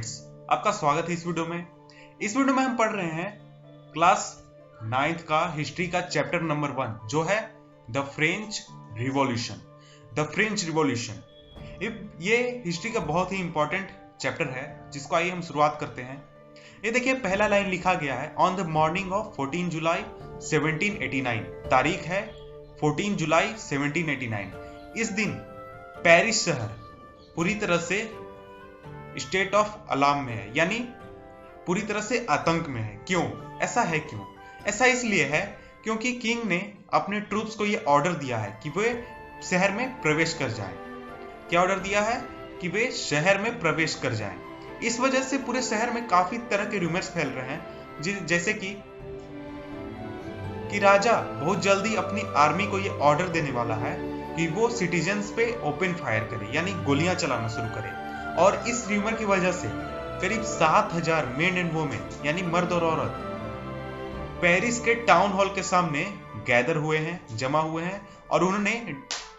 Students, आपका स्वागत है इस वीडियो में। इस वीडियो में हम पढ़ रहे हैं क्लास 9th का हिस्ट्री का चैप्टर नंबर 1 जो है the French revolution. The French revolution ये हिस्ट्री का बहुत ही इंपॉर्टेंट चैप्टर है, जिसको आइए हम शुरुआत करते हैं। ये देखिए, पहला लाइन लिखा गया है ऑन द मॉर्निंग ऑफ 14 जुलाई 1789। तारीख है 14 जुलाई 1789। इस दिन पेरिस शहर पूरी तरह से स्टेट ऑफ अलार्म में है, यानी पूरी तरह से आतंक में है। क्यों ऐसा है? ऐसा इसलिए है क्योंकि किंग ने अपने ट्रूप्स को यह ऑर्डर दिया है कि वे शहर में प्रवेश कर जाएं। क्या ऑर्डर दिया है? कि वे शहर में प्रवेश कर जाएं। इस वजह से पूरे शहर में काफी तरह के रूमर्स फैल रहे हैं, जैसे कि राजा बहुत जल्दी अपनी आर्मी को यह ऑर्डर देने वाला है कि वो सिटीजन्स पे ओपन फायर करे, यानी गोलियां चलाना शुरू करे। और इस रूमर की वजह से करीब 7000 मेन एंड वुमेन, यानी मर्द और औरत, पेरिस के टाउन हॉल के सामने गैदर हुए हैं, जमा हुए हैं, और उन्होंने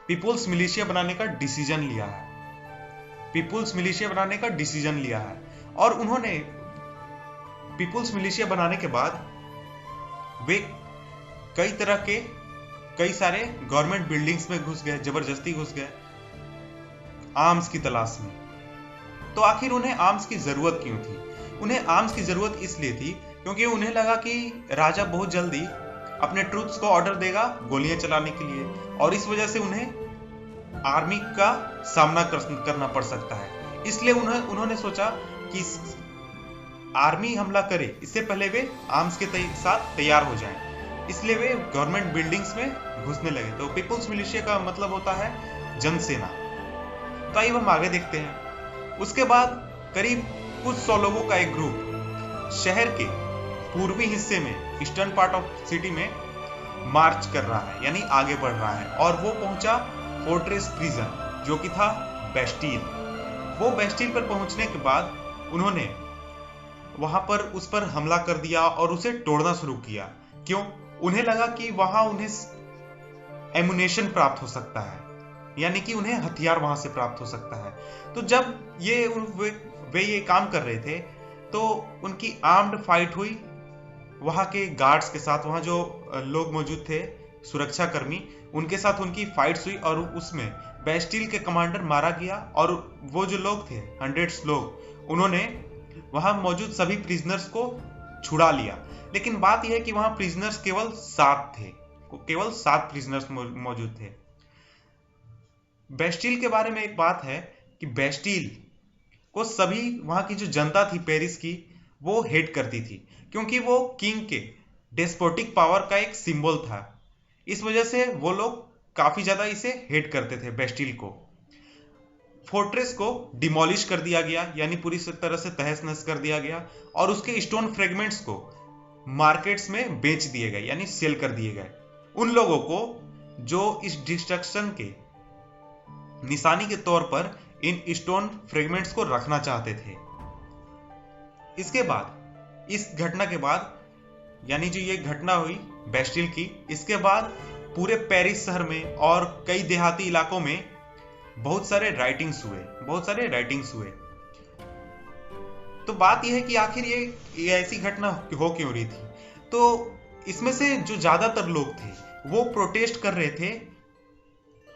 पीपुल्स मिलिशिया बनाने का डिसीजन लिया है। पीपुल्स मिलिशिया बनाने का डिसीजन लिया है। और उन्होंने पीपुल्स मिलिशिया बनाने के बाद वे कई सारे गवर्नमेंट बिल्डिंग्स में घुस गए, जबरदस्ती घुस गए आर्म्स की तलाश में। तो आखिर उन्हें आर्म्स की जरूरत क्यों थी? उन्हें आर्म्स की जरूरत इसलिए थी क्योंकि उन्हें लगा कि राजा बहुत जल्दी अपने ट्रूप्स को ऑर्डर देगा गोलियां चलाने के लिए, और इस वजह से उन्हें आर्मी का सामना करना पड़ सकता है। इसलिए उन्होंने सोचा कि आर्मी हमला करे इससे पहले वे आर्म्स के साथ तैयार हो जाएं। इसलिए वे गवर्नमेंट बिल्डिंग्स में घुसने लगे। तो पीपुल्स मिलिशिया का मतलब होता है जनसेना। तो आइए हम आगे देखते हैं। उसके बाद करीब कुछ 100 लोगों का एक ग्रुप शहर के पूर्वी हिस्से में, ईस्टर्न पार्ट ऑफ सिटी में मार्च कर रहा है, यानी आगे बढ़ रहा है। और वो पहुंचा फोर्ट्रेस प्रिजन, जो कि था बेस्टील। वो बेस्टील पर पहुंचने के बाद उन्होंने वहां पर उस पर हमला कर दिया और उसे तोड़ना शुरू किया। क्यों? उन्हें लगा कि वहां उन्हें एमुनेशन प्राप्त हो सकता है, यानी कि उन्हें हथियार वहां से प्राप्त हो सकता है। तो जब वे ये काम कर रहे थे तो उनकी आर्म्ड फाइट हुई वहां के गार्ड्स के साथ। वहां जो लोग मौजूद थे, सुरक्षा कर्मी, उनके साथ उनकी फाइट्स हुई और उसमें बेस्टील के कमांडर मारा गया। और वो जो लोग थे, 100 लोग, उन्होंने वहां मौजूद सभी प्रिजनर्स को छुड़ा लिया। लेकिन बात यह है कि वहां प्रिजनर्स केवल 7 थे, केवल 7 प्रिजनर्स मौजूद थे। बेस्टील के बारे में एक बात है कि बेस्टील को सभी वहां की जो जनता थी पेरिस की, वो हेट करती थी, क्योंकि वो किंग के डेस्पोटिक पावर का एक सिंबल था। इस वजह से वो लोग काफी ज्यादा इसे हेट करते थे, बेस्टील को। फोर्ट्रेस को डिमोलिश कर दिया गया, यानी पूरी तरह से तहस नहस कर दिया गया, और उसके स्टोन फ्रेगमेंट्स को मार्केट्स में बेच दिए गए, यानी सेल कर दिए गए उन लोगों को जो इस डिस्ट्रक्शन के निशानी के तौर पर इन स्टोन फ्रेगमेंट्स को रखना चाहते थे। इसके बाद, इस घटना के बाद, यानी जो ये घटना हुई बेस्टील की, इसके बाद पूरे पेरिस शहर में और कई देहाती इलाकों में बहुत सारे राइटिंग्स हुए। तो बात यह है कि आखिर ये ऐसी घटना हो क्यों रही थी? तो इसमें से जो ज्यादातर लोग थे वो प्रोटेस्ट कर रहे थे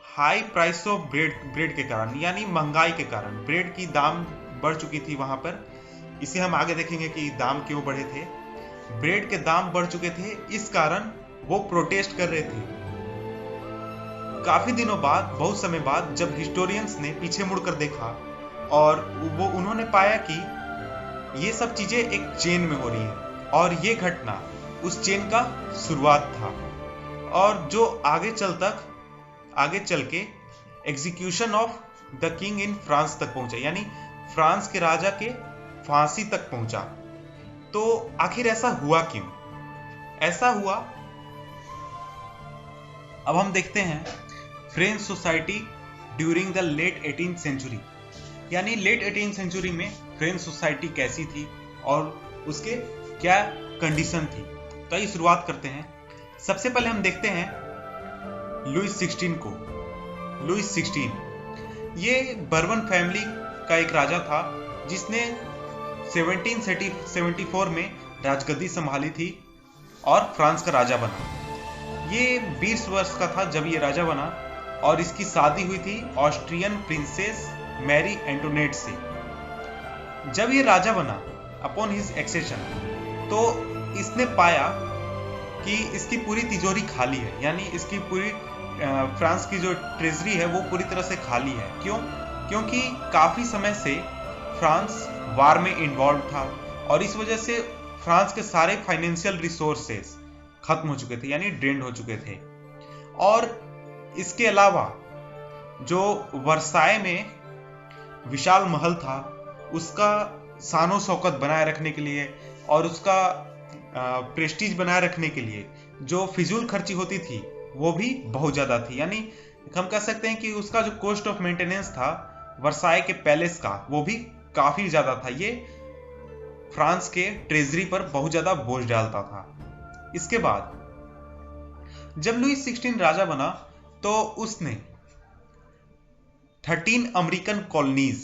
हाई प्राइस ऑफ ब्रेड के कारण, यानी महंगाई के कारण। ब्रेड की दाम बढ़ चुकी थी वहां पर। इसे हम आगे देखेंगे कि दाम क्यों बढ़े थे। ब्रेड के दाम बढ़ चुके थे, इस कारण वो प्रोटेस्ट कर रहे थे। काफी दिनों बाद, बहुत समय बाद, जब हिस्टोरियंस ने पीछे मुड़कर देखा और उन्होंने पाया कि ये सब चीजें एक चेन में हो रही है, और ये घटना उस चेन का शुरुआत था, और जो आगे चल के execution of the king in France तक पहुंचा, यानी फ्रांस के राजा के फांसी तक पहुंचा। तो आखिर ऐसा हुआ क्यों? ऐसा हुआ, अब हम देखते हैं French society during the late 18th century, यानी लेट 18th सेंचुरी में फ्रेंच सोसाइटी कैसी थी और उसके क्या कंडीशन थी। तो आइए शुरुआत करते हैं। सबसे पहले हम देखते हैं लुइस 16 को। लुइस 16 ये बर्बन फैमिली का एक राजा था जिसने 1774 में राजगद्दी संभाली थी और फ्रांस का राजा बना। ये 20 वर्ष का था जब ये राजा बना और इसकी शादी हुई थी ऑस्ट्रियन प्रिंसेस मैरी एंटोनेट से। जब ये राजा बना अपॉन हिज एक्सेशन, तो इसने पाया कि इसकी पूरी तिजोरी खाली है, यानी इसकी पूरी फ्रांस की जो ट्रेजरी है वो पूरी तरह से खाली है। क्यों? क्योंकि काफी समय से फ्रांस वार में इन्वॉल्व था और इस वजह से फ्रांस के सारे फाइनेंशियल रिसोर्सेस खत्म हो चुके थे, यानी ड्रेन्ड हो चुके थे। और इसके अलावा जो वर्साय में विशाल महल था, उसका शानो शौकत बनाए रखने के लिए और उसका प्रेस्टीज बनाए रखने के लिए जो फिजूल खर्ची होती थी वो भी बहुत ज्यादा थी। यानी हम कह सकते हैं कि उसका जो कॉस्ट ऑफ मेंटेनेंस था वर्साय के पैलेस का, वो भी काफी ज्यादा था। ये फ्रांस के ट्रेजरी पर बहुत ज्यादा बोझ डालता था। इसके बाद जब लुई 16 राजा बना तो उसने 13 अमेरिकन कॉलोनीज,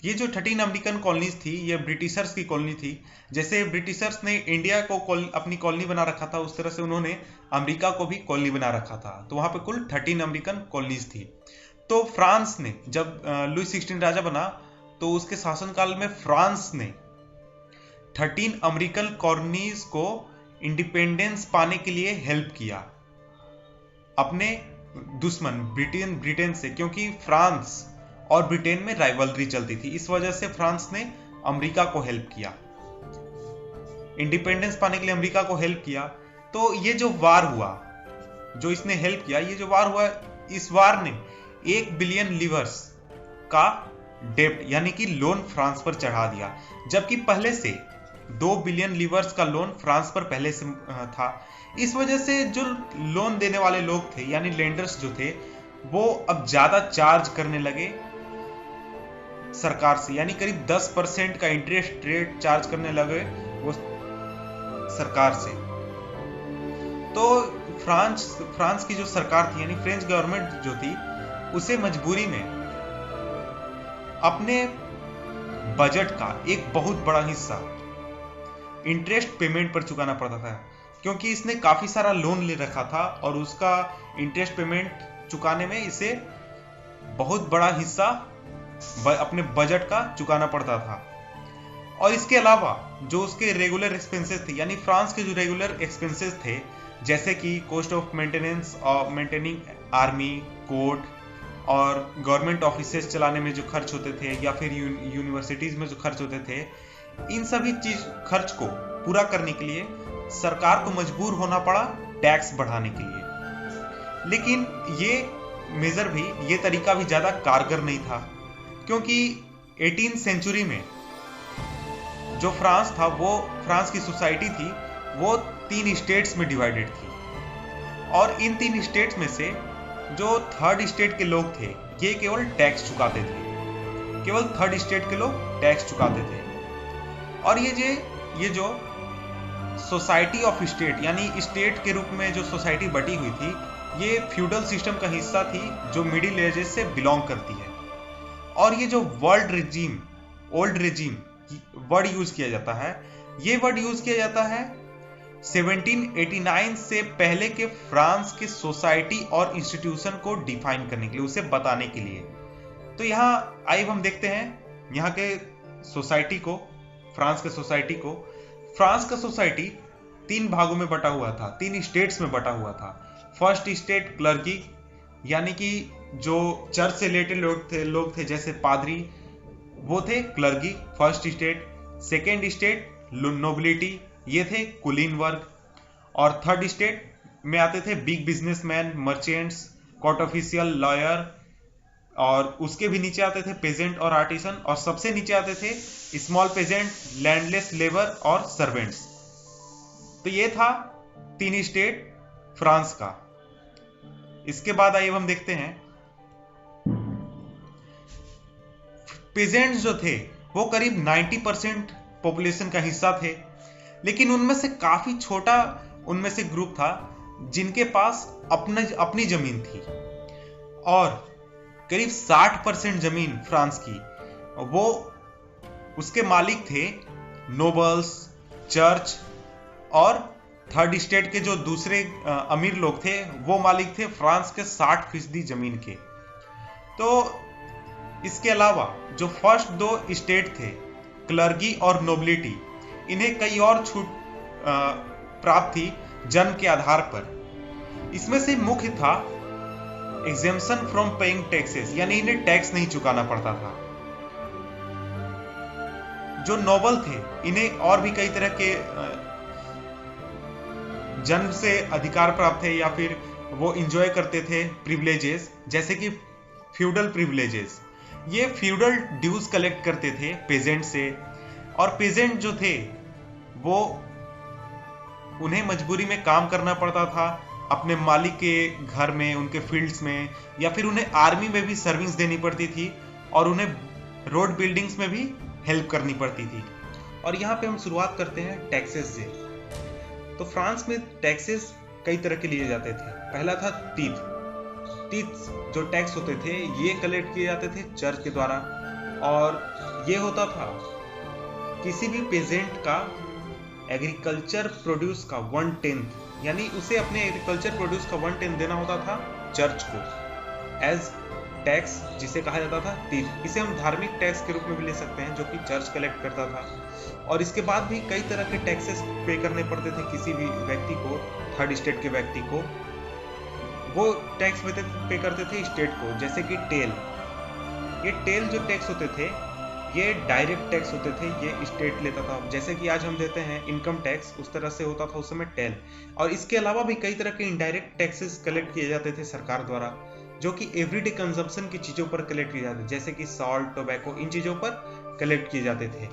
ये जो 13 अमेरिकन कॉलोनीज थी ये ब्रिटिशर्स की कॉलोनी थी। जैसे ब्रिटिशर्स ने इंडिया को अपनी कॉलोनी बना रखा था, उस तरह से उन्होंने अमेरिका को भी कॉलोनी बना रखा था। तो वहां पे कुल 13 अमेरिकन कॉलोनीज थी। तो फ्रांस ने जब लुई 16 राजा बना तो उसके शासनकाल में फ्रांस ने 13 अमेरिकन कॉलोनीज को इंडिपेंडेंस पाने के लिए हेल्प किया अपने दुश्मन ब्रिटेन से, क्योंकि फ्रांस और ब्रिटेन में राइवलरी चलती थी। इस वजह से फ्रांस ने अमेरिका को हेल्प किया, इंडिपेंडेंस पाने के लिए अमेरिका को हेल्प किया। तो ये जो वार हुआ, जो इसने हेल्प किया, ये जो वार हुआ, इस वार ने 1 बिलियन लीवर्स का डेब्ट यानी कि लोन फ्रांस पर चढ़ा दिया, जबकि पहले से 2 बिलियन लीवर्स का लोन फ्रांस पर पहले से था। इस वजह से जो लोन देने वाले लोग थे यानी लेंडर्स जो थे वो अब ज्यादा चार्ज करने लगे सरकार से, यानी करीब 10% का इंटरेस्ट रेट चार्ज करने लगे वो सरकार से। तो फ्रांस की जो सरकार थी यानी फ्रेंच गवर्नमेंट जो थी, उसे मजबूरी में अपने बजट का एक बहुत बड़ा हिस्सा इंटरेस्ट पेमेंट पर चुकाना पड़ता था, क्योंकि इसने काफी सारा लोन ले रखा था और उसका इंटरेस्ट पेमेंट चुकाने में इसे बहुत बड़ा हिस्सा अपने बजट का चुकाना पड़ता था। और इसके अलावा जो उसके रेगुलर एक्सपेंसेस थे, यानी फ्रांस के जो रेगुलर एक्सपेंसेस थे, जैसे कि कॉस्ट ऑफ मेंटेनेंस और मेंटेनिंग आर्मी, कोर्ट और गवर्नमेंट ऑफिसेस चलाने में जो खर्च होते थे या फिर यूनिवर्सिटीज में जो खर्च होते थे, इन सभी चीज खर्च को पूरा करने के लिए सरकार को मजबूर होना पड़ा टैक्स बढ़ाने के लिए। लेकिन ये तरीका भी ज्यादा कारगर नहीं था, क्योंकि 18th सेंचुरी में जो फ्रांस था, वो फ्रांस की सोसाइटी थी, वो 3 स्टेट्स में डिवाइडेड थी। और इन 3 स्टेट्स में से जो थर्ड स्टेट के लोग थे ये केवल टैक्स चुकाते थे, केवल थर्ड स्टेट के लोग टैक्स चुकाते थे। और ये जो सोसाइटी ऑफ स्टेट यानी स्टेट के रूप में जो सोसाइटी बटी हुई थी, ये फ्यूडल सिस्टम का हिस्सा थी जो मिडिल एजेस से बिलोंग करती है। और ये जो ओल्ड रेजिम वर्ड यूज किया जाता है, ये वर्ड यूज किया जाता है 1789 से पहले के फ्रांस के सोसाइटी और इंस्टीट्यूशन को डिफाइन करने के लिए, उसे बताने के लिए। तो यहाँ आइए हम देखते हैं यहाँ के सोसाइटी को, फ्रांस के सोसाइटी को। फ्रांस का सोसाइटी 3 भागों में बटा हुआ था, 3 स्टेट्स में बटा हुआ था। फर्स्ट स्टेट क्लर्की, यानी कि जो चर्च से रिलेटेड लोग थे जैसे पादरी, वो थे clergy, first state. Second state nobility, ये थे कुलीन वर्ग। और थर्ड स्टेट में आते थे big businessman, merchants, court official, lawyer, और उसके भी नीचे आते थे पेजेंट और आर्टिसन, और सबसे नीचे आते थे स्मॉल पेजेंट, लैंडलेस लेबर और सर्वेंट्स। तो ये था 3 स्टेट फ्रांस का। इसके बाद आइए हम देखते हैं पेजेंट्स जो थे वो करीब 90% पॉपुलेशन का हिस्सा थे, लेकिन उनमें से काफी छोटा उनमें से ग्रुप था जिनके पास अपनी जमीन थी। और करीब 60% जमीन फ्रांस की वो उसके मालिक थे नोबल्स, चर्च और थर्ड स्टेट के जो दूसरे अमीर लोग थे वो मालिक थे फ्रांस के 60% जमीन के। तो इसके अलावा जो फर्स्ट 2 स्टेट थे क्लर्गी और नोबिलिटी, इन्हें कई और छूट प्राप्त थी जन्म के आधार पर। इसमें से मुख्य था एग्जेम्पशन फ्रॉम पेइंग टैक्सेस, यानी इन्हें टैक्स नहीं चुकाना पड़ता था। जो नोबल थे इन्हें और भी कई तरह के जन्म से अधिकार प्राप्त थे या फिर वो इंजॉय करते थे प्रिविलेजेस, जैसे कि फ्यूडल प्रिविलेजेस। ये फ्यूडल ड्यूज कलेक्ट करते थे पेजेंट से, और पेजेंट जो थे वो उन्हें मजबूरी में काम करना पड़ता था अपने मालिक के घर में, उनके फील्ड्स में, या फिर उन्हें आर्मी में भी सर्विस देनी पड़ती थी और उन्हें रोड बिल्डिंग्स में भी हेल्प करनी पड़ती थी। और यहाँ पे हम शुरुआत करते हैं टैक्सेस से। तो फ्रांस में टैक्सेस कई तरह के लिए जाते थे। पहला था टीथ जो टैक्स होते थे ये कलेक्ट किए जाते थे चर्च के द्वारा, और ये होता था किसी भी पेजेंट का एग्रीकल्चर प्रोड्यूस का 1/10, यानी उसे अपने एग्रीकल्चर प्रोड्यूस का 1/10 देना होता था चर्च को एज टैक्स, जिसे कहा जाता था टीथ। इसे हम धार्मिक टैक्स के रूप में भी ले सकते हैं जो कि चर्च कलेक्ट करता था। और इसके बाद भी कई तरह के टैक्सेस पे करने पड़ते थे किसी भी व्यक्ति को, थर्ड स्टेट के व्यक्ति को। वो टैक्स पे करते थे स्टेट को, जैसे कि टेल। ये टेल जो टैक्स होते थे ये डायरेक्ट टैक्स होते थे, ये स्टेट लेता था। जैसे कि आज हम देते हैं इनकम टैक्स, उस तरह से होता था उस समय टेल। और इसके अलावा भी कई तरह के इनडायरेक्ट टैक्सेस कलेक्ट किए जाते थे सरकार द्वारा, जो कि एवरीडे कंजम्पशन की चीजों पर कलेक्ट किए जाते थे, जैसे कि सॉल्ट, टोबैको, इन चीजों पर कलेक्ट किए जाते थे।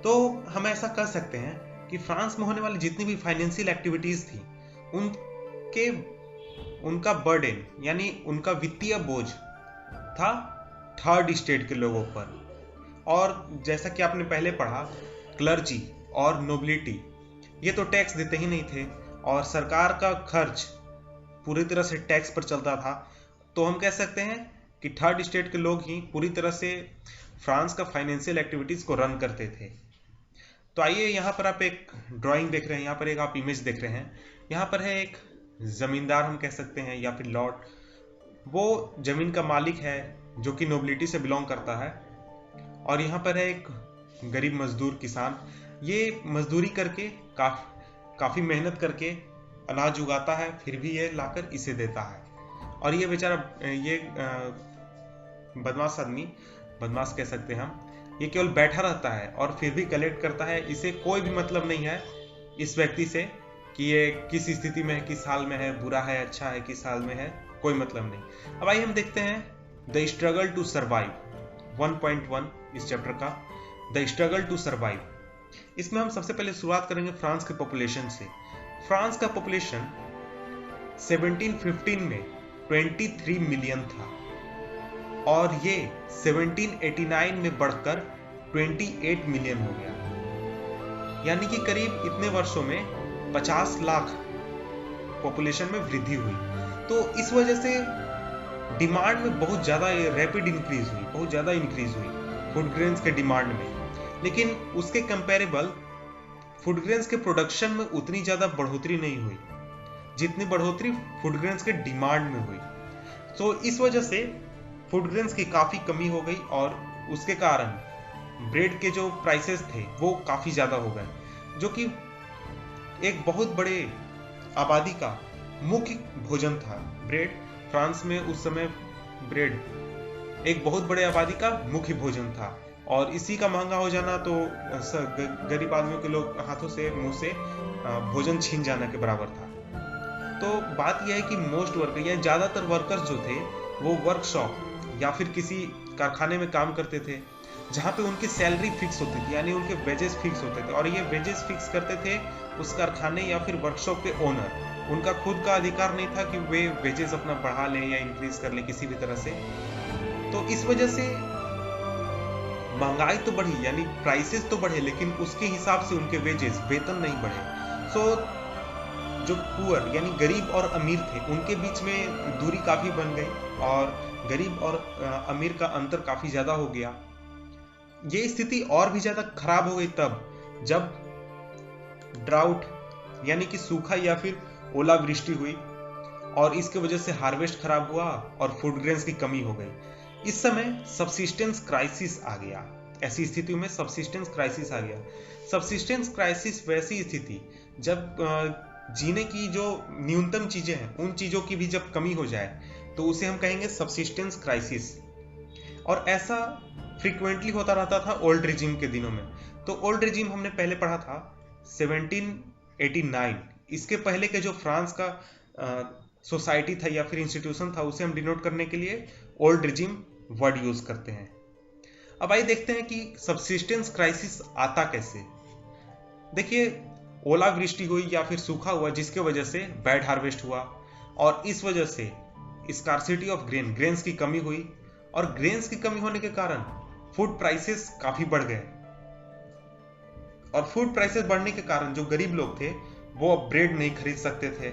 तो हम ऐसा कर सकते हैं कि फ्रांस में होने वाली जितनी भी फाइनेंशियल एक्टिविटीज थी उनका बर्डन, यानी उनका वित्तीय बोझ था थर्ड स्टेट के लोगों पर। और जैसा कि आपने पहले पढ़ा, क्लर्जी और नोबिलिटी ये तो टैक्स देते ही नहीं थे, और सरकार का खर्च पूरी तरह से टैक्स पर चलता था। तो हम कह सकते हैं कि थर्ड स्टेट के लोग ही पूरी तरह से फ्रांस का फाइनेंशियल एक्टिविटीज को रन करते थे। तो आइए, यहाँ पर आप एक ड्राइंग देख रहे हैं, यहाँ पर एक आप इमेज देख रहे हैं। यहाँ पर है एक जमींदार हम कह सकते हैं, या फिर लॉर्ड। वो जमीन का मालिक है जो कि नोबिलिटी से बिलोंग करता है। और यहाँ पर है एक गरीब मजदूर किसान, ये मजदूरी करके काफी मेहनत करके अनाज उगाता है, फिर भी ये लाकर इसे देता है। और ये बेचारा ये बदमाश आदमी, बदमाश कह सकते हैं हम, ये केवल बैठा रहता है और फिर भी कलेक्ट करता है। इसे कोई भी मतलब नहीं है इस व्यक्ति से कि ये किस स्थिति में है, किस हाल में है, बुरा है, अच्छा है, किस हाल में है, कोई मतलब नहीं। अब आइए हम देखते हैं द स्ट्रगल टू सर्वाइव 1.1 इस चैप्टर का, द स्ट्रगल टू सर्वाइव। इसमें हम सबसे पहले शुरुआत करेंगे फ्रांस के पॉपुलेशन से। फ्रांस का पॉपुलेशन 1715 में 23 मिलियन था और ये 1789 में बढ़कर 28 मिलियन हो गया, यानी कि करीब इतने वर्षों में 50 लाख पॉपुलेशन में वृद्धि हुई। तो इस वजह से डिमांड में बहुत ज़्यादा रैपिड इंक्रीज हुई, बहुत ज़्यादा इंक्रीज हुई फूड ग्रेन्स के डिमांड में। लेकिन उसके कंपेरेबल फूड ग्रेन्स के प्रोडक्शन में उतनी ज़्यादा बढ़ोतरी नहीं हुई जितनी बढ़ोतरी फूड ग्रेन्स के डिमांड में हुई। तो इस वजह से फूड ग्रेन्स की काफ़ी कमी हो गई और उसके कारण ब्रेड के जो प्राइसेस थे वो काफ़ी ज़्यादा हो गए, जो कि एक बहुत बड़े आबादी का मुख्य भोजन था। ब्रेड फ्रांस में उस समय ब्रेड एक बहुत बड़े आबादी का मुख्य भोजन था, और इसी का महंगा हो जाना तो गरीब आदमियों के लोग हाथों से, मुंह से भोजन छीन जाने के बराबर था। तो बात यह है कि मोस्ट वर्कर या ज़्यादातर वर्कर्स जो थे वो वर्कशॉप या फिर किसी कारखाने में काम करते थे, जहाँ पे उनकी सैलरी फिक्स होती थी, यानी उनके वेजेस फिक्स होते थे। और ये वेजेस फिक्स करते थे उस कारखाने या फिर वर्कशॉप के ओनर। उनका खुद का अधिकार नहीं था कि वे वेजेस अपना बढ़ा लें या इंक्रीज कर लें किसी भी तरह से। तो इस वजह से महंगाई तो बढ़ी, यानी प्राइसेस तो बढ़े, लेकिन उसके हिसाब से उनके वेजेस, वेतन नहीं बढ़े। सो जो पुअर यानी गरीब और अमीर थे उनके बीच में दूरी काफी बन गई और गरीब और अमीर का अंतर काफी ज्यादा हो गया। ये स्थिति और भी ज्यादा खराब हो गई तब जब ड्राउट यानी कि सूखा या फिर ओलावृष्टि हुई और इसके वजह से हार्वेस्ट खराब हुआ और फूड ग्रेन्स की कमी हो गई। इस समय सब्सिस्टेंस क्राइसिस आ गया। ऐसी स्थिति में सब्सिस्टेंस क्राइसिस आ गया। सब्सिस्टेंस क्राइसिस वैसी स्थिति जब जीने की जो न्यूनतम चीजें हैं उन चीजों की भी जब कमी हो जाए तो उसे हम कहेंगे सब्सिस्टेंस क्राइसिस। और ऐसा फ्रीक्वेंटली होता रहता था ओल्ड रिजीम के दिनों में। तो ओल्ड रिजीम हमने पहले पढ़ा था 1789। इसके पहले के जो फ्रांस का सोसाइटी था या फिर इंस्टीट्यूशन था उसे हम डिनोट करने के लिए ओल्ड रिजीम वर्ड यूज करते हैं। अब आइए देखते हैं कि सब्सिस्टेंस क्राइसिस आता कैसे। देखिए, ओलावृष्टि हुई या फिर सूखा हुआ जिसके वजह से बैड हार्वेस्ट हुआ और इस वजह से स्कार्सिटी ऑफ ग्रेन्स की कमी हुई और ग्रेन्स की कमी होने के कारण फूड प्राइसेस काफी बढ़ गए और फूड प्राइसेस बढ़ने के कारण जो गरीब लोग थे वो अब ब्रेड नहीं खरीद सकते थे।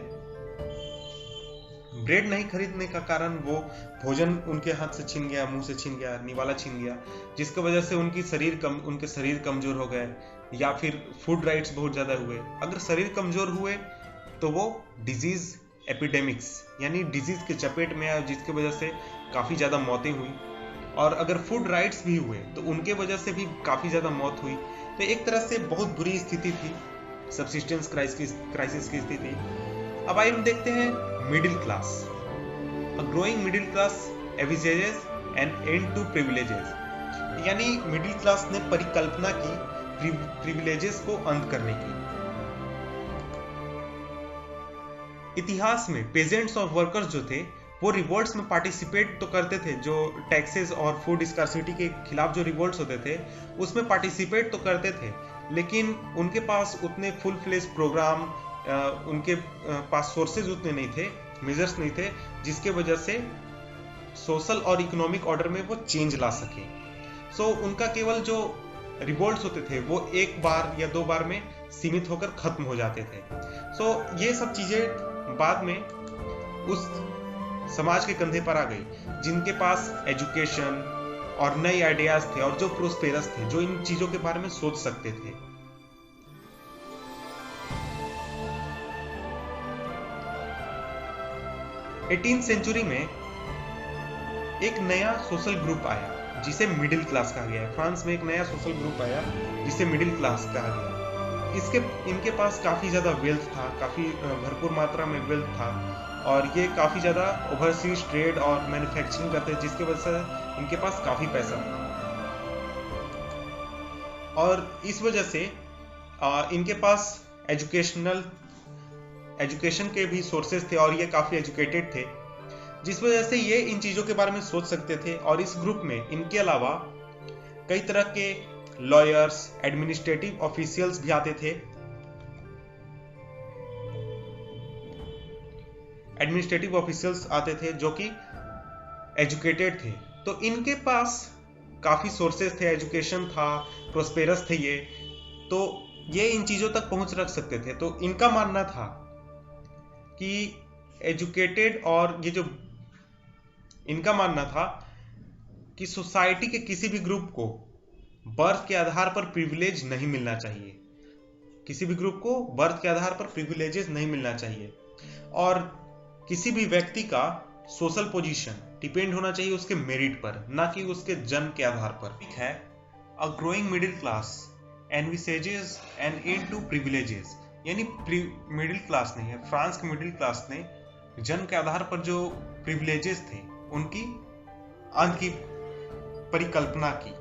ब्रेड नहीं खरीदने का कारण वो भोजन उनके हाथ से छीन गया, मुंह से छीन गया, निवाला छीन गया, जिसकी वजह से उनके शरीर कमजोर हो गए या फिर फूड राइट्स बहुत ज्यादा हुए। अगर शरीर कमजोर हुए तो वो डिजीज एपिडेमिक्स यानी डिजीज के चपेट में आए जिसकी वजह से काफी ज्यादा मौतें हुई। और अगर फूड राइट्स भी हुए तो उनके वजह से भी काफी ज्यादा मौत हुई। तो एक तरह से बहुत बुरी स्थिति थी सब्सिस्टेंस क्राइसिस की स्थिति। अब आइए हम देखते हैं middle class. A growing middle class envisages an end to privileges, यानी मिडिल क्लास ने परिकल्पना की प्रिविलेजेस को अंत करने की। इतिहास में पेजेंट्स और वर्कर्स जो थे वो रिवोल्ट्स में पार्टिसिपेट तो करते थे। जो टैक्सेस और फूड स्कार्सिटी के खिलाफ जो रिवोल्ट्स होते थे उसमें पार्टिसिपेट तो करते थे, लेकिन उनके पास उतने फुल फ्लेज प्रोग्राम, उनके पास सोर्सेज उतने नहीं थे, मेजर्स नहीं थे, जिसके वजह से सोशल और इकोनॉमिक ऑर्डर में वो चेंज ला सके। सो उनका केवल जो रिवोल्ट्स होते थे वो एक बार या दो बार में सीमित होकर खत्म हो जाते थे। सो ये सब चीजें बाद में उस समाज के कंधे पर आ गई जिनके पास एजुकेशन और नए आइडियाज थे और जो प्रोस्पेरस थे, जो इन चीजों के बारे में सोच सकते थे। एटीन सेंचुरी में एक नया सोशल ग्रुप आया जिसे मिडिल क्लास कहा गया है। फ्रांस में एक नया सोशल ग्रुप आया जिसे मिडिल क्लास कहा गया। इनके पास काफी ज्यादा वेल्थ था, काफी भरपूर मात्रा में वेल्थ था और ये काफी ज्यादा ओवरसीज ट्रेड और मैन्युफैक्चरिंग करते हैं जिसके वजह से इनके पास काफी पैसा था। और इस वजह से इनके पास एजुकेशन के भी सोर्सेज थे और ये काफी एजुकेटेड थे, जिस वजह से ये इन चीजों के बारे में सोच सकते थे। और इस ग्रुप में इनके अलावा कई तरह के लॉयर्स, एडमिनिस्ट्रेटिव ऑफिशियल्स भी आते थे। एडमिनिस्ट्रेटिव ऑफिशियल्स आते थे जो कि एजुकेटेड थे। तो इनके पास काफी सोर्सेज थे, एजुकेशन था, प्रोस्पेरस थे ये, तो ये इन चीजों तक पहुंच रख सकते थे। तो इनका मानना था कि एजुकेटेड और ये जो इनका मानना था कि सोसाइटी के किसी भी ग्रुप को बर्थ के आधार पर प्रिविलेज नहीं मिलना चाहिए। किसी भी ग्रुप को बर्थ के आधार पर प्रिविलेजेस नहीं मिलना चाहिए और किसी भी व्यक्ति का सोशल पोजीशन डिपेंड होना चाहिए उसके मेरिट पर, ना कि उसके जन्म के आधार पर। ठीक है, a growing middle class envisages an end to privileges, यानी मिडिल क्लास ने, फ्रांस के मिडिल क्लास ने जन्म के आधार पर जो प्रिविलेजेस थे उनकी अंत की परिकल्पना की।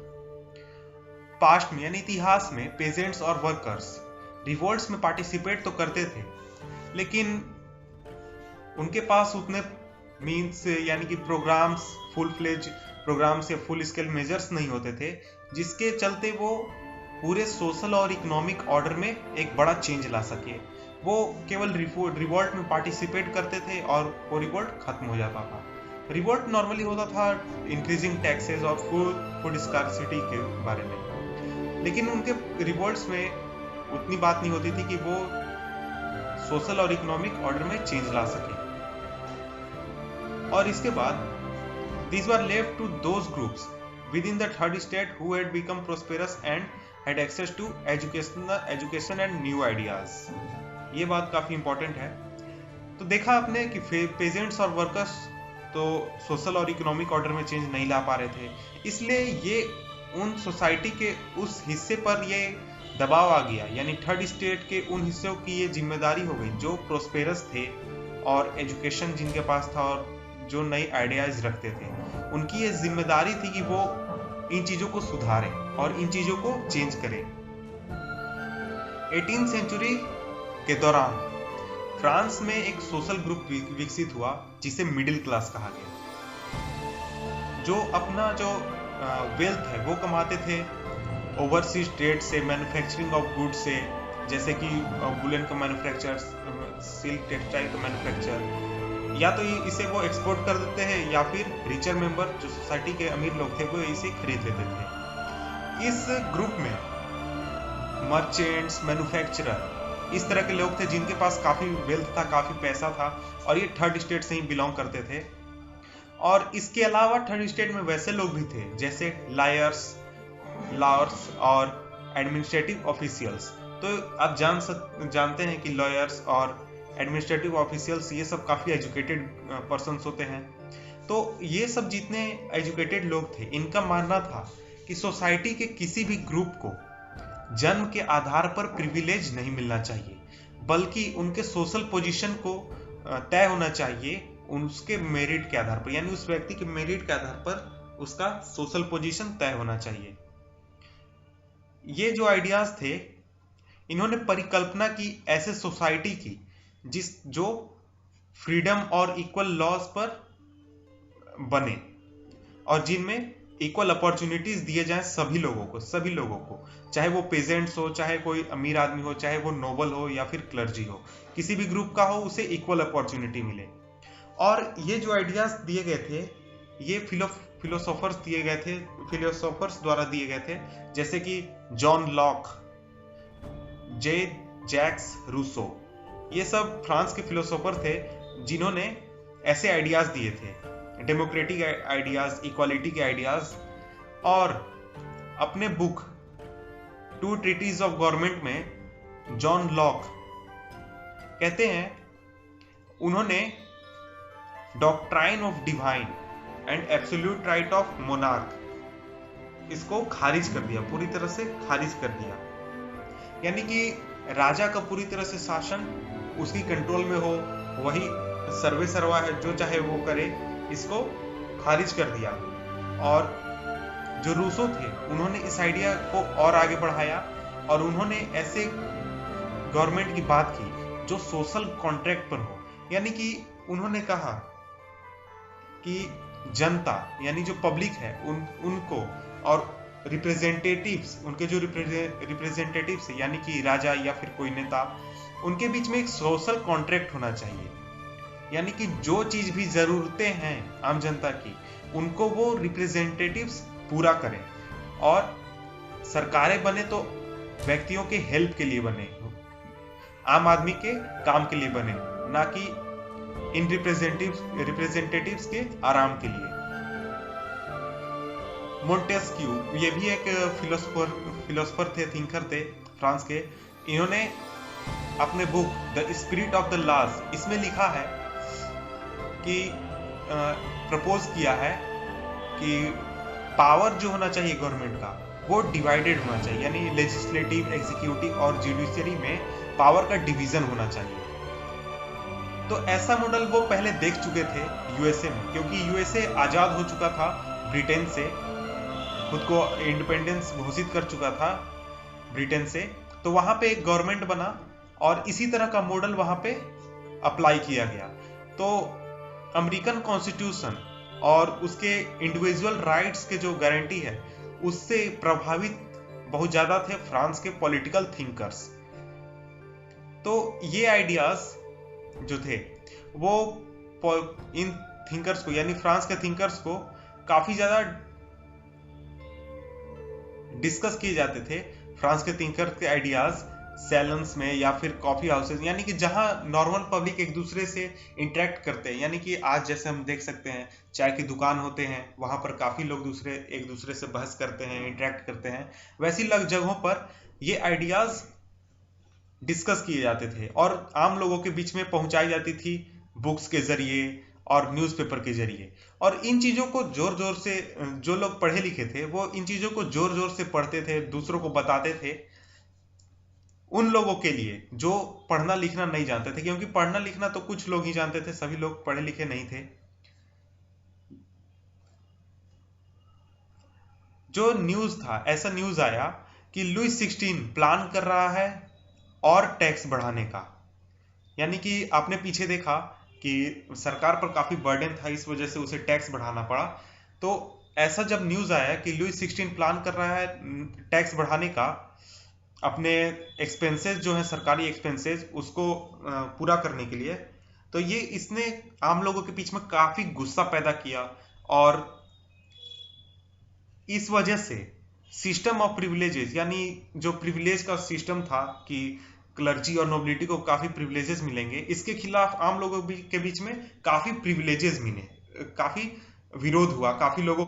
पास्ट में यानी इतिहास में पेजेंट्स और वर्कर्स रिवोल्ट्स में पार्टिसिपेट तो करते थे, लेकिन उनके पास उतने मीन्स यानी कि प्रोग्राम्स, फुल फ्लेज प्रोग्राम्स या फुल स्केल मेजर्स नहीं होते थे, जिसके चलते वो पूरे सोशल और इकोनॉमिक ऑर्डर में एक बड़ा चेंज ला सके। वो केवल रिवोल्ट में पार्टिसिपेट करते थे और वो रिवोल्ट खत्म हो जाता था। रिवोल्ट नॉर्मली होता था इंक्रीजिंग टैक्सेस और फूड स्कार्सिटी के बारे में, लेकिन उनके रिवोल्ट्स में उतनी बात नहीं होती थी कि वो सोशल और इकोनॉमिक ऑर्डर में चेंज ला सके। और इसके बाद these were left to those groups within the third state who had become prosperous and had access to education and new ideas। ये बात काफी इंपॉर्टेंट है। तो देखा आपने कि पेजेंट्स और वर्कर्स तो सोशल और इकोनॉमिक ऑर्डर में चेंज नहीं ला पा रहे थे, इसलिए ये उन सोसाइटी के उस हिस्से पर ये दबाव आ गया, यानी थर्ड स्टेट के उन हिस्सों की ये जिम्मेदारी हो गई जो प्रोस्पेरस थे और एजुकेशन जिनके पास था और जो नई आइडियाज रखते थे, उनकी ये जिम्मेदारी थी कि वो इन चीजों को सुधारें और इन चीजों को चेंज करें। 18th सेंचुरी के दौरान फ्रांस में एक सोशल ग्रुप विकसित हुआ जिसे मिडिल क्लास कहा गया, जो अपना जो वेल्थ है वो कमाते थे ओवरसीज ट्रेड से, मैन्युफैक्चरिंग ऑफ गुड्स से, जैसे कि वुलन का मैन्युफैक्चर, सिल्क टेक्सटाइल का मैन्युफैक्चर, या तो इसे वो एक्सपोर्ट कर देते हैं या फिर रिचर मेंबर जो सोसाइटी के अमीर लोग थे वो इसे खरीद लेते थे। इस ग्रुप में मर्चेंट्स, मैन्युफैक्चरर, इस तरह के लोग थे जिनके पास काफी वेल्थ था, काफी पैसा था और ये थर्ड स्टेट से ही बिलोंग करते थे। और इसके अलावा थर्ड स्टेट में वैसे लोग भी थे जैसे लॉयर्स और एडमिनिस्ट्रेटिव ऑफिशियल्स। तो आप जानते हैं कि लॉयर्स और एडमिनिस्ट्रेटिव ऑफिशियल्स ये सब काफी एजुकेटेड पर्सन्स होते हैं। तो ये सब जितने एजुकेटेड लोग थे, इनका मानना था कि सोसाइटी के किसी भी ग्रुप को जन्म के आधार पर प्रिविलेज नहीं मिलना चाहिए, बल्कि उनके सोशल पोजीशन को तय होना चाहिए उसके मेरिट के आधार पर, यानी उस व्यक्ति के मेरिट के आधार पर उसका सोशल पोजीशन तय होना चाहिए। ये जो आइडियाज थे, इन्होंने परिकल्पना की ऐसे सोसाइटी की जो फ्रीडम और इक्वल लॉज पर बने और जिनमें इक्वल अपॉर्चुनिटीज दिए जाएं सभी लोगों को, चाहे वो पेजेंट्स हो, चाहे कोई अमीर आदमी हो, चाहे वो नोबल हो या फिर क्लर्जी हो, किसी भी ग्रुप का हो, उसे इक्वल अपॉर्चुनिटी मिले। और ये जो आइडियाज दिए गए थे ये फिलोसोफर्स द्वारा दिए गए थे, जैसे कि जॉन लॉक, जैक्स रूसो, ये सब फ्रांस के फिलोसोफर थे जिन्होंने ऐसे आइडियाज दिए थे, डेमोक्रेटिक आइडियाज, इक्वालिटी के आइडियाज। और अपने book two treatises of government में जॉन लॉक कहते हैं, उन्होंने doctrine of divine and absolute right of monarch इसको खारिज कर दिया, पूरी तरह से खारिज कर दिया, यानी कि राजा का पूरी तरह से शासन उसकी कंट्रोल में हो, वही सर्वे सर्वा है, जो चाहे वो करे, इसको खारिज कर दिया। और जो रूसो थे उन्होंने इस आइडिया को और आगे बढ़ाया और उन्होंने ऐसे गवर्नमेंट की बात की जो सोशल कॉन्ट्रैक्ट पर हो, यानी कि उन्होंने कहा कि जनता यानी जो पब्लिक है उनको और रिप्रेजेंटेटिव्स, उनके जो रिप्रेजेंटेटिव्स है यानी कि राजा या फिर कोई नेता, उनके बीच में एक सोशल कॉन्ट्रैक्ट होना चाहिए, यानी कि जो चीज भी जरूरतें हैं आम जनता की उनको वो रिप्रेजेंटेटिव्स पूरा करें, और सरकारें बने तो व्यक्तियों के हेल्प के लिए बने, आम आदमी के काम के लिए बने, ना कि इन रिप्रेजेंटेटिव्स के आराम के लिए। मोंटेस्क्यू ये भी एक फिलोसोफर थे, थिंकर थे फ्रांस के। इन्होंने अपने book the spirit of the laws इसमें लिखा है कि प्रपोज किया है कि पावर जो होना चाहिए गवर्नमेंट का वो डिवाइडेड होना चाहिए, यानी लेजिस्लेटिव, एग्जीक्यूटिव और जुडिशरी में पावर का डिवीजन होना चाहिए। तो ऐसा मॉडल वो पहले देख चुके थे यूएसए में, क्योंकि यूएसए आजाद हो चुका था ब्रिटेन से, खुद को इंडिपेंडेंस घोषित कर चुका था ब्रिटेन से, तो वहां पे एक गवर्नमेंट बना और इसी तरह का मॉडल वहां पे अप्लाई किया गया। तो अमेरिकन कॉन्स्टिट्यूशन और उसके इंडिविजुअल राइट्स के जो गारंटी है उससे प्रभावित बहुत ज्यादा थे फ्रांस के पॉलिटिकल थिंकर्स। तो ये आइडियाज जो थे वो इन थिंकर्स को, यानी फ्रांस के थिंकर्स को काफी ज्यादा डिस्कस किए जाते थे, फ्रांस के थिंकर्स के आइडियाज, सैलून्स में या फिर कॉफी हाउसेज, यानी कि जहां नॉर्मल पब्लिक एक दूसरे से इंटरेक्ट करते हैं, यानी कि आज जैसे हम देख सकते हैं चाय की दुकान होते हैं, वहां पर काफी लोग एक दूसरे से बहस करते हैं, इंटरेक्ट करते हैं, वैसी जगहों पर ये आइडियाज डिस्कस किए जाते थे और आम लोगों के बीच में पहुंचाई जाती थी बुक्स के जरिए और न्यूज़पेपर के जरिए। और इन चीज़ों को जोर जोर से, जो लोग पढ़े लिखे थे वो इन चीज़ों को जोर जोर से पढ़ते थे, दूसरों को बताते थे, उन लोगों के लिए जो पढ़ना लिखना नहीं जानते थे, क्योंकि पढ़ना लिखना तो कुछ लोग ही जानते थे, सभी लोग पढ़े लिखे नहीं थे। जो न्यूज़ था, ऐसा न्यूज़ आया कि लुइस 16 प्लान कर रहा है और टैक्स बढ़ाने का, यानी कि आपने पीछे देखा कि सरकार पर काफी बर्डन था, इस वजह से उसे टैक्स बढ़ाना पड़ा। तो ऐसा जब न्यूज़ आया कि लुइस 16 प्लान कर रहा है टैक्स बढ़ाने का, अपने एक्सपेंसेस जो है सरकारी एक्सपेंसेस उसको पूरा करने के लिए, तो ये इसने आम लोगों के बीच में काफी गुस्सा पैदा किया। और इस वजह से सिस्टम ऑफ प्रिविलेजेस, यानी जो प्रिविलेज का सिस्टम था कि क्लर्जी और नोबिलिटी को काफी प्रिविलेजेस मिलेंगे, इसके खिलाफ आम लोगों के बीच में काफी प्रिविलेजेस मिले, काफी विरोध हुआ, काफी लोगों